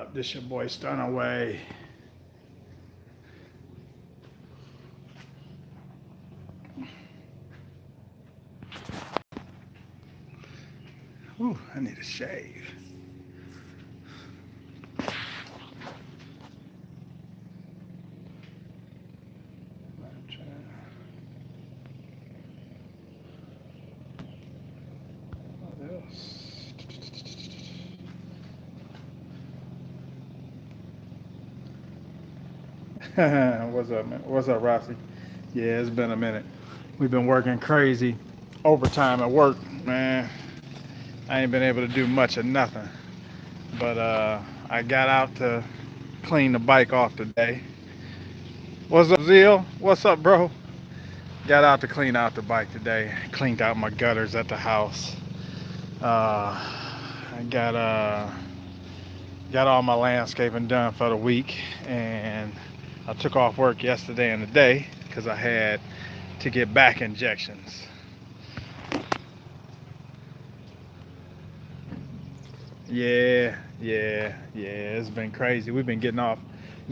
up? This your boy Stunaway. Ooh, I need a shave. What else? What's up, man? What's up, Rossi? Yeah, it's been a minute. We've been working crazy overtime at work, man. I ain't been able to do much of nothing. But I got out to clean the bike off today. What's up, Zeal? What's up, bro? Got out to clean out the bike today. Cleaned out my gutters at the house. I got all my landscaping done for the week, and I took off work yesterday and today because I had to get back injections. Yeah. It's been crazy. We've been getting off,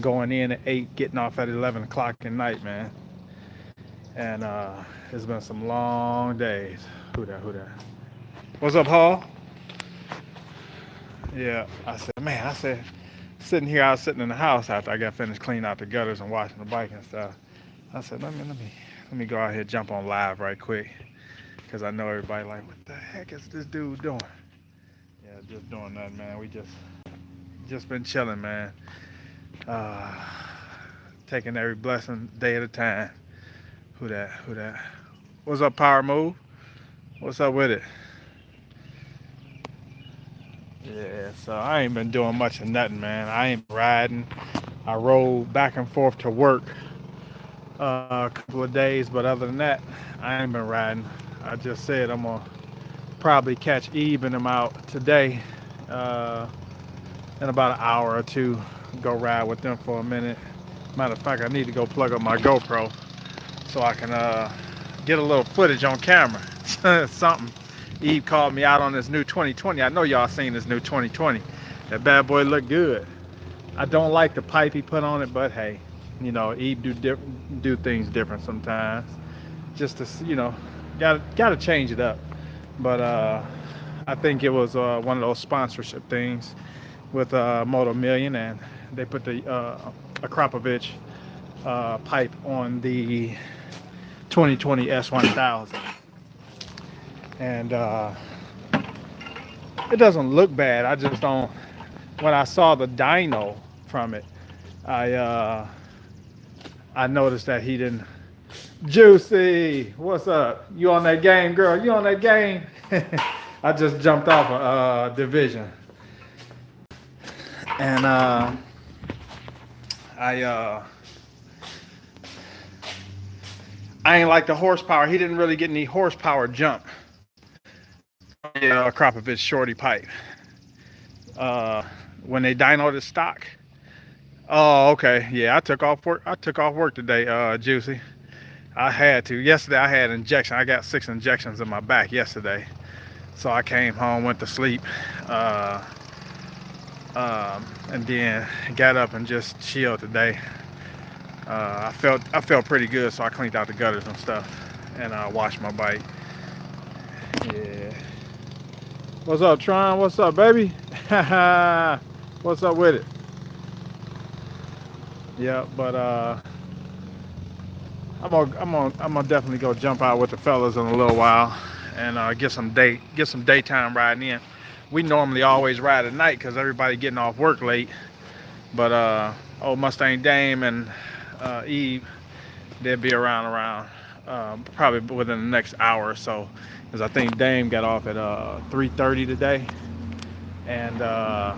going in at 8, getting off at 11 o'clock at night, man. And it's been some long days. Who that? What's up, Hall? Yeah, I said, sitting here, I was sitting in the house after I got finished cleaning out the gutters and washing the bike and stuff. I said, let me go out here, jump on live right quick, because I know everybody like, what the heck is this dude doing? Yeah, just doing nothing, man. We just been chilling, man. Uh, Taking every blessing day at a time. Who that? What's up, Power Move? What's up with it? Yeah, so I ain't been doing much of nothing, man. I ain't been riding. I rode back and forth to work a couple of days, but other than that, I ain't been riding. I just said I'm gonna probably catch Eve and them out today, uh, in about an hour or two. Go ride with them for a minute. Matter of fact, I need to go plug up my GoPro so I can get a little footage on camera. Something. Eve called me out on this new 2020. I know y'all seen this new 2020. That bad boy look good. I don't like the pipe he put on it, but hey, Eve do things different sometimes. Just to gotta change it up. But I think it was one of those sponsorship things with Moto Million, and they put the Akrapovich pipe on the 2020 S1000, and it doesn't look bad. I just don't. When I saw the dyno from it, I uh, I noticed that he didn't. Juicy, what's up? You on that game, girl? You on that game? I just jumped off a division, and I uh, I ain't like the horsepower. He didn't really get any horsepower jump. Yeah, Krapovich shorty pipe. Uh, when they dynoed the stock. Oh, okay. Yeah, I took off work. I took off work today, Juicy. I had to. Yesterday I had injection. I got 6 injections in my back yesterday. So I came home, went to sleep, uh, and then got up and just chilled today. I felt pretty good, so I cleaned out the gutters and stuff, and washed my bike. Yeah. What's up, Tron? What's up, baby? What's up with it? Yeah, but I'm gonna definitely go jump out with the fellas in a little while and get some daytime riding in. We normally always ride at night because everybody getting off work late. But old Mustang Dame and Eve, they'll be around probably within the next hour or so. Because I think Dame got off at 3:30 today, and uh,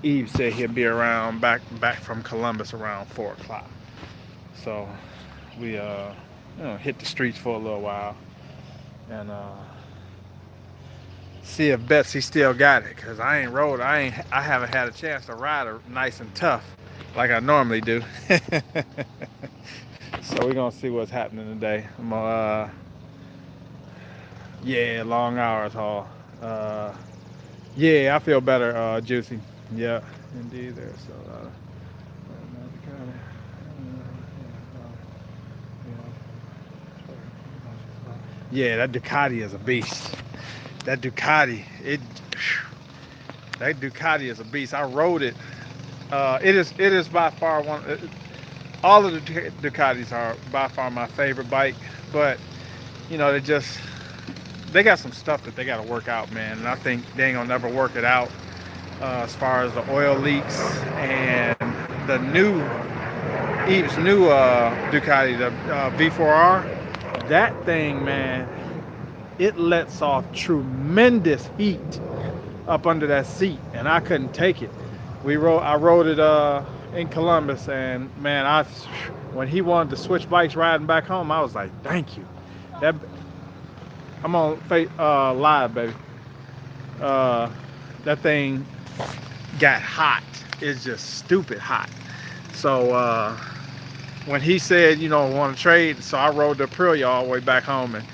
Eve said he'll be around back from Columbus around 4 o'clock. So we hit the streets for a little while and see if Betsy still got it. Cause I haven't had a chance to ride her nice and tough like I normally do. So we're gonna see what's happening today. Yeah, long hours, Hall. Yeah, I feel better, Juicy. Yeah, indeed. There. So, yeah, that Ducati is a beast. That Ducati, that Ducati is a beast. I rode it. It is by far one. All of the Ducatis are by far my favorite bike, but they got some stuff that they got to work out, man. And I think they ain't gonna never work it out as far as the oil leaks and the Eve's new Ducati, the V4R. That thing, man, it lets off tremendous heat up under that seat, and I couldn't take it. I rode it in Columbus, and man, when he wanted to switch bikes riding back home, I was like, thank you. That I'm on live, baby. Uh, that thing got hot. It's just stupid hot. So when he said, want to trade, so I rode the Aprilia all the way back home, and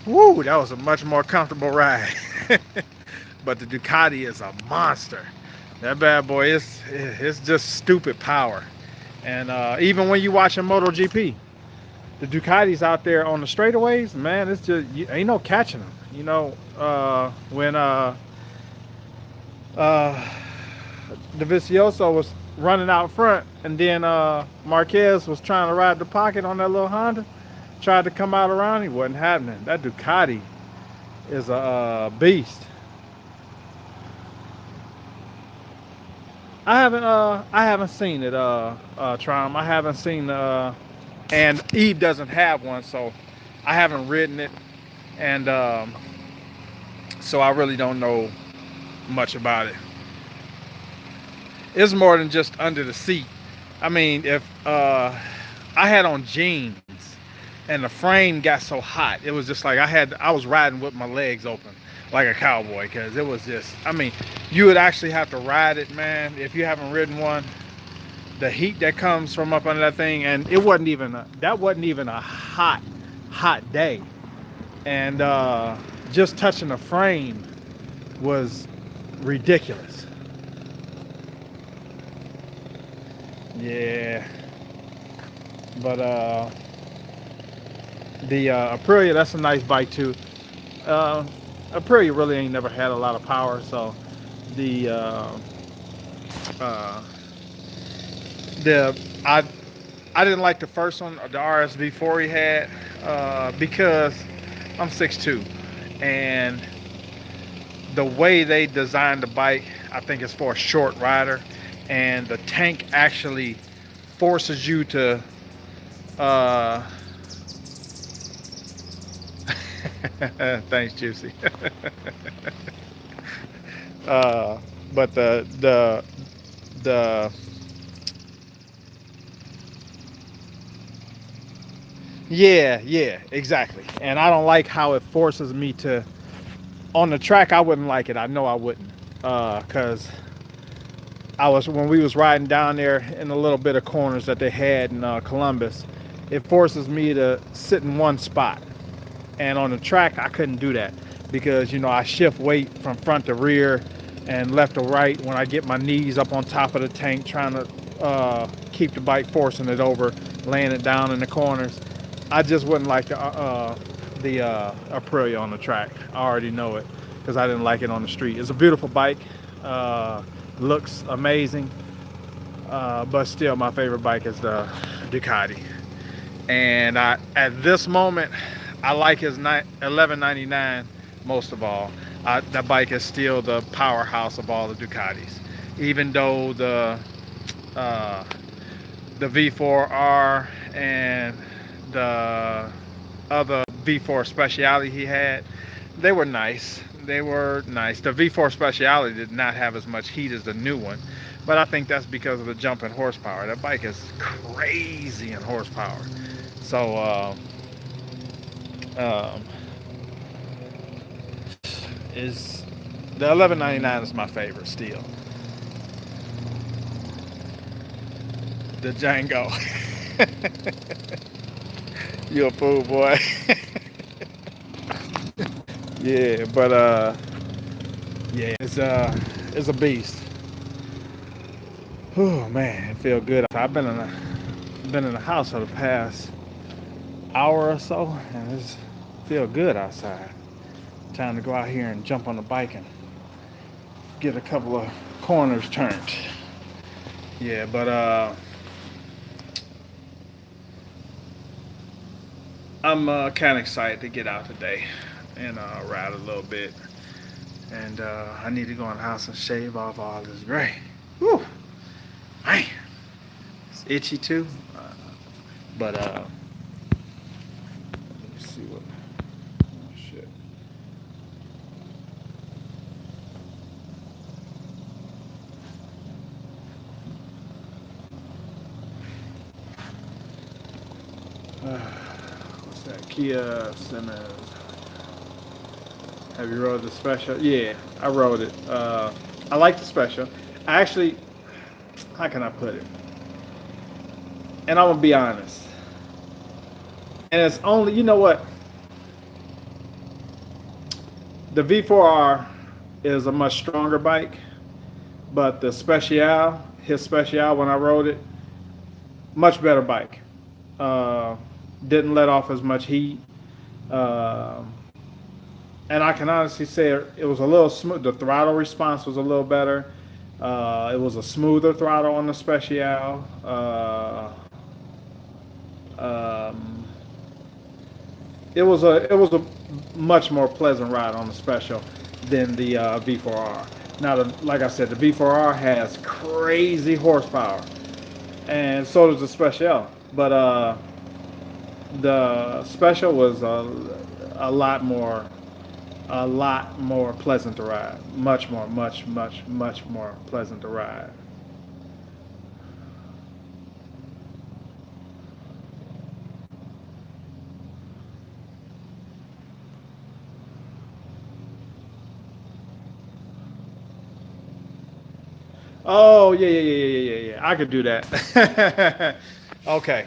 woo, that was a much more comfortable ride. But the Ducati is a monster. That bad boy it's just stupid power. And even when you watching MotoGP, the Ducatis out there on the straightaways, man, it's just ain't no catching them. When uh, Davizioso was running out front, and then Marquez was trying to ride the pocket on that little Honda, tried to come out around, he wasn't happening. That Ducati is a beast. I haven't seen it, Trom. I haven't seen and Eve doesn't have one, so I haven't ridden it, and so I really don't know much about it. It's more than just under the seat. I mean, if I had on jeans and the frame got so hot, it was just like I was riding with my legs open like a cowboy, because it was just, I mean, you would actually have to ride it, man, if you haven't ridden one. The heat that comes from up under that thing, and that wasn't even a hot day, and just touching the frame was ridiculous. Yeah, but the Aprilia, that's a nice bike too. uh, Aprilia really ain't never had a lot of power, so the uh, the I didn't like the first one, the RSV4 he had, because I'm 6'2", and the way they designed the bike, I think it's for a short rider, and the tank actually forces you to. Uh, Thanks, Juicy. uh, but the yeah, exactly. And I don't like how it forces me to. On the track, I wouldn't like it. I know I wouldn't, cause when we was riding down there in the little bit of corners that they had in Columbus, it forces me to sit in one spot. And on the track, I couldn't do that because I shift weight from front to rear and left to right when I get my knees up on top of the tank, trying to keep the bike, forcing it over, laying it down in the corners. I just wouldn't like the Aprilia on the track. I already know it because I didn't like it on the street. It's a beautiful bike, looks amazing, but still my favorite bike is the Ducati. And at this moment, I like his 1199 most of all. That bike is still the powerhouse of all the Ducatis, even though uh, the V4R and the other V4 Speciality he had, they were nice. They were nice. The V4 Speciality did not have as much heat as the new one, but I think that's because of the jump in horsepower. That bike is crazy in horsepower. So um, is the 1199 is my favorite still. The Django. You a fool, boy. Yeah, but Yeah, it's a beast. Oh man, it feel good. I've been in the house for the past hour or so, and it's feel good outside. Time to go out here and jump on the bike and get a couple of corners turned. Yeah, but I'm kind of excited to get out today and ride a little bit. And I need to go in the house and shave off all this gray. Whew, man, it's itchy too. But let me see what. Oh, shit. What's that? Kia Simmons. Have you rode the special? Yeah, I rode it. I like the special. I actually, how can I put it? And I'm gonna be honest. And it's only, you know what? The V4R is a much stronger bike, but the Special, his Special, when I rode it, much better bike. Uh, didn't let off as much heat. Uh, and I can honestly say it was a little smooth. The throttle response was a little better. It was a smoother throttle on the Special. Um, it was a much more pleasant ride on the Special than the V4R. Now, like I said, the V4R has crazy horsepower, and so does the Special. But the Special was a lot more a lot more pleasant to ride. Much more, much more pleasant to ride. Oh yeah, yeah, yeah, yeah, yeah, yeah. I could do that. Okay.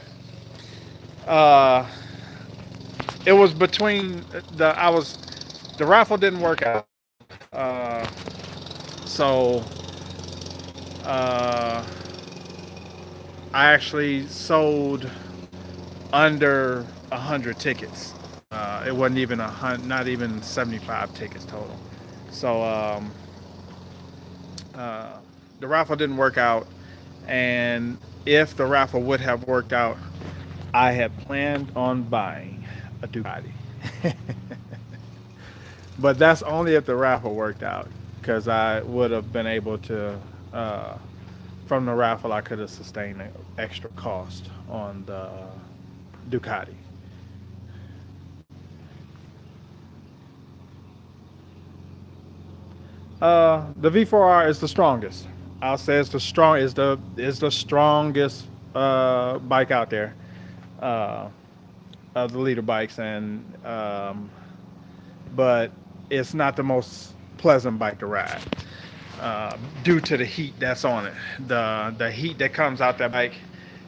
Uh, it was between the raffle didn't work out. Uh, so uh, I actually sold under 100 tickets. It wasn't even not even 75 tickets total. So uh, the raffle didn't work out, and if the raffle would have worked out, I had planned on buying a Ducati. But that's only if the raffle worked out, because I would have been able to, uh, from the raffle, I could have sustained the extra cost on the Ducati. The V4R is the strongest. I'll say it's the strongest bike out there, uh, of the leader bikes, and but it's not the most pleasant bike to ride, due to the heat that's on it. The heat that comes out that bike,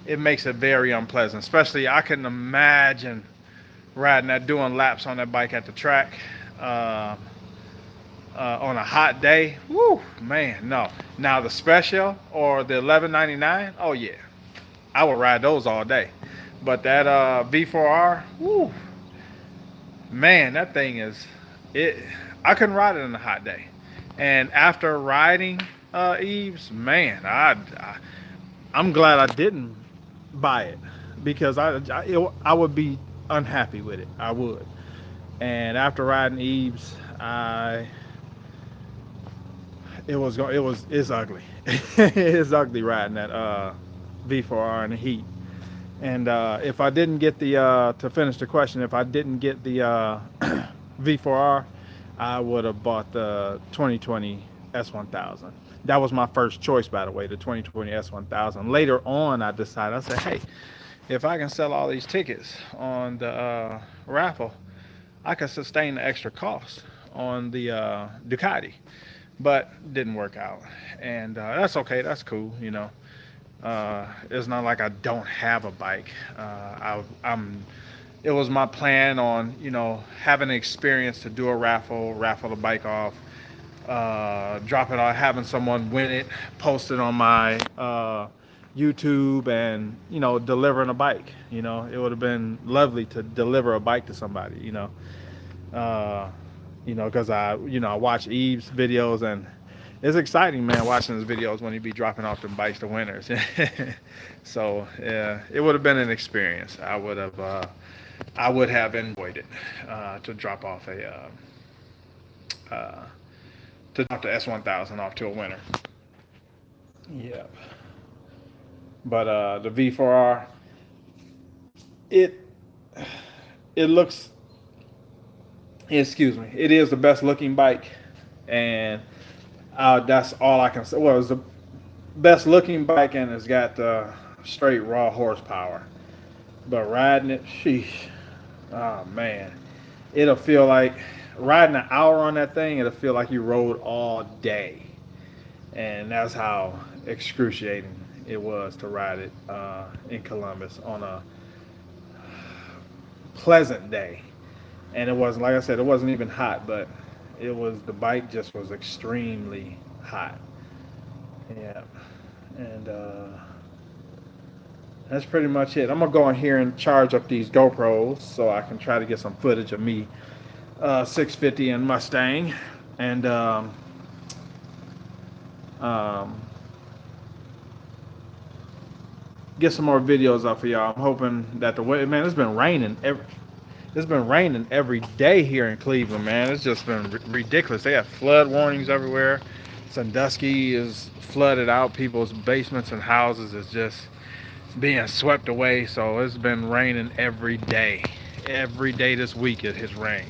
it makes it very unpleasant. Especially, I can imagine riding that, doing laps on that bike at the track. Uh, on a hot day, woo, man, no. Now the special or the 1199, oh yeah, I would ride those all day. But that V4R, woo, man, that thing is it. I couldn't ride it on a hot day. And after riding Eves, man, I'm glad I didn't buy it, because I would be unhappy with it. I would. And after riding Eves, I it's ugly. It's ugly riding that V4R in the heat. And if I didn't get the to finish the question, if I didn't get the V4R, I would have bought the 2020 S1000. That was my first choice, by the way, the 2020 S1000. Later on, I decided, I said, hey, if I can sell all these tickets on the raffle, I can sustain the extra cost on the Ducati. But didn't work out, and that's okay. That's cool. It's not like I don't have a bike. It was my plan on having an experience to do a raffle the bike off, dropping on having someone win it, post it on my YouTube, and delivering a bike. It would have been lovely to deliver a bike to somebody. Uh, because I watch Eve's videos, and it's exciting, man, watching his videos when he be dropping off them bikes to winners. So yeah, it would have been an experience. I would have enjoyed it to drop off uh, to drop the S1000 off to a winner. Yeah, but the V4R, it it looks, excuse me, it is the best looking bike, and that's all I can say. Well, it's the best looking bike, and it's got straight raw horsepower. But riding it, sheesh, oh man, it'll feel like riding an hour on that thing. It'll feel like you rode all day, and that's how excruciating it was to ride it in Columbus on a pleasant day. And it wasn't, like I said, it wasn't even hot, but the bike just was extremely hot. Yeah, and that's pretty much it. I'm gonna go in here and charge up these GoPros so I can try to get some footage of me 650 and Mustang, and um, get some more videos up for y'all. I'm hoping that the way, man, it's been raining every day here in Cleveland, man. It's just been ridiculous. They have flood warnings everywhere. Sandusky is flooded out. People's basements and houses is just being swept away. So it's been raining every day. Every day this week it has rained.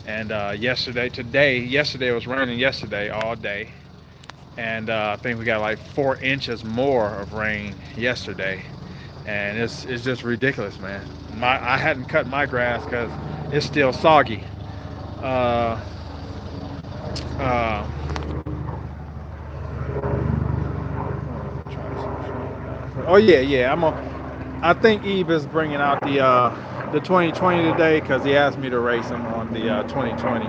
And yesterday it was raining yesterday all day. And I think we got like 4 inches more of rain yesterday. And it's just ridiculous, man. I hadn't cut my grass because it's still soggy. Uh, uh, oh yeah, yeah. I think Eve is bringing out the 2020 today because he asked me to race him on the 2020.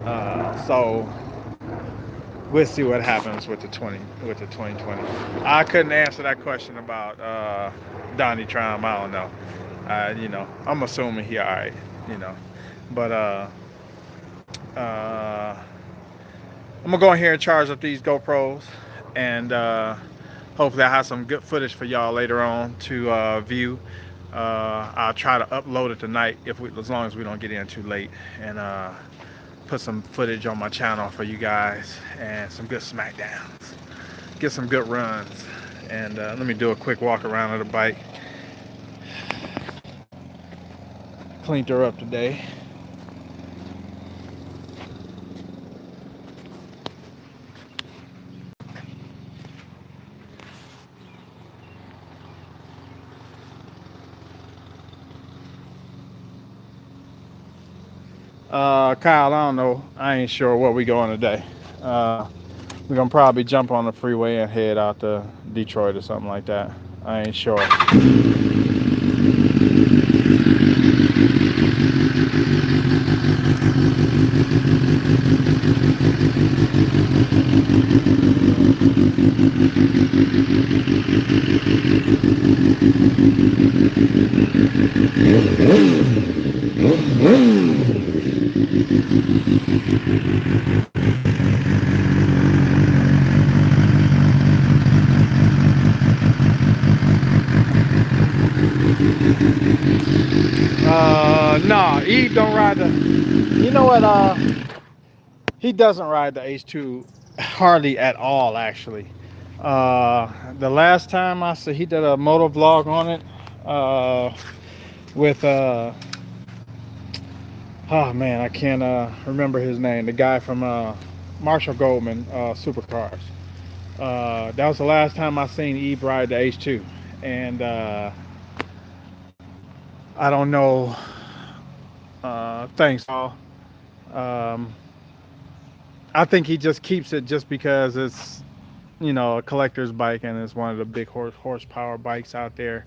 Uh, so we'll see what happens with the 2020. I couldn't answer that question about Donnie Trump. I don't know. I'm assuming he all right. You know, but uh, I'm gonna go in here and charge up these GoPros, and hopefully I have some good footage for y'all later on to view. I'll try to upload it tonight as long as we don't get in too late, and put some footage on my channel for you guys and some good smackdowns. Get some good runs, and let me do a quick walk around of the bike. Cleaned her up today. Kyle, I don't know. I ain't sure where we going today. We're gonna probably jump on the freeway and head out to Detroit or something like that. I ain't sure. No, Eve don't ride the. You know what? He doesn't ride the H2 hardly at all, actually. The last time I saw, he did a moto vlog on it with oh man, I can't remember his name. The guy from Marshall Goldman Supercars. That was the last time I seen Eve ride the H2, and I don't know. Thanks, all. Um, I think he just keeps it just because it's a collector's bike, and it's one of the big horsepower bikes out there,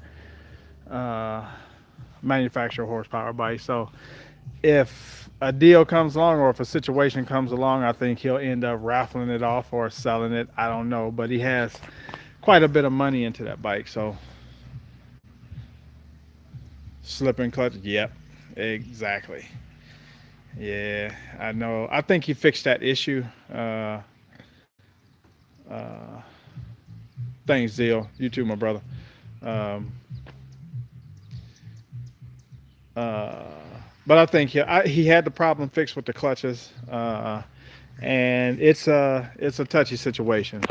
uh, manufacturer horsepower bike. So if a deal comes along or if a situation comes along, I think he'll end up raffling it off or selling it. I don't know, but he has quite a bit of money into that bike. So slipping clutch, yep, exactly. Yeah, I know. I think he fixed that issue. Uh, uh, Thanks, Zeal. You too, my brother. Um, uh, but I think he had the problem fixed with the clutches, and it's a touchy situation.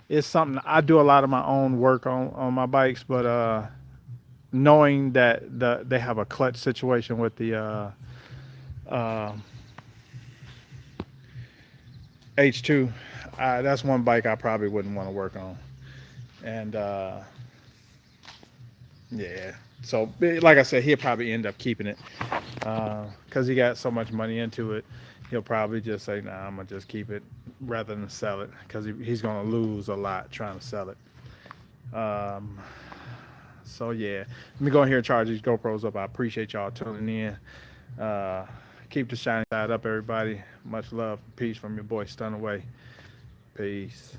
It's something I do a lot of my own work on my bikes, but knowing that they have a clutch situation with the uh, H2, that's one bike I probably wouldn't want to work on. And yeah, so like I said, he'll probably end up keeping it because he got so much money into it. He'll probably just say, "Nah, I'm gonna just keep it rather than sell it because he's gonna lose a lot trying to sell it." Um, so yeah, let me go in here and charge these GoPros up. I appreciate y'all tuning in. Uh, Keep the shining side up, everybody. Much love, peace from your boy Stun Away. Peace.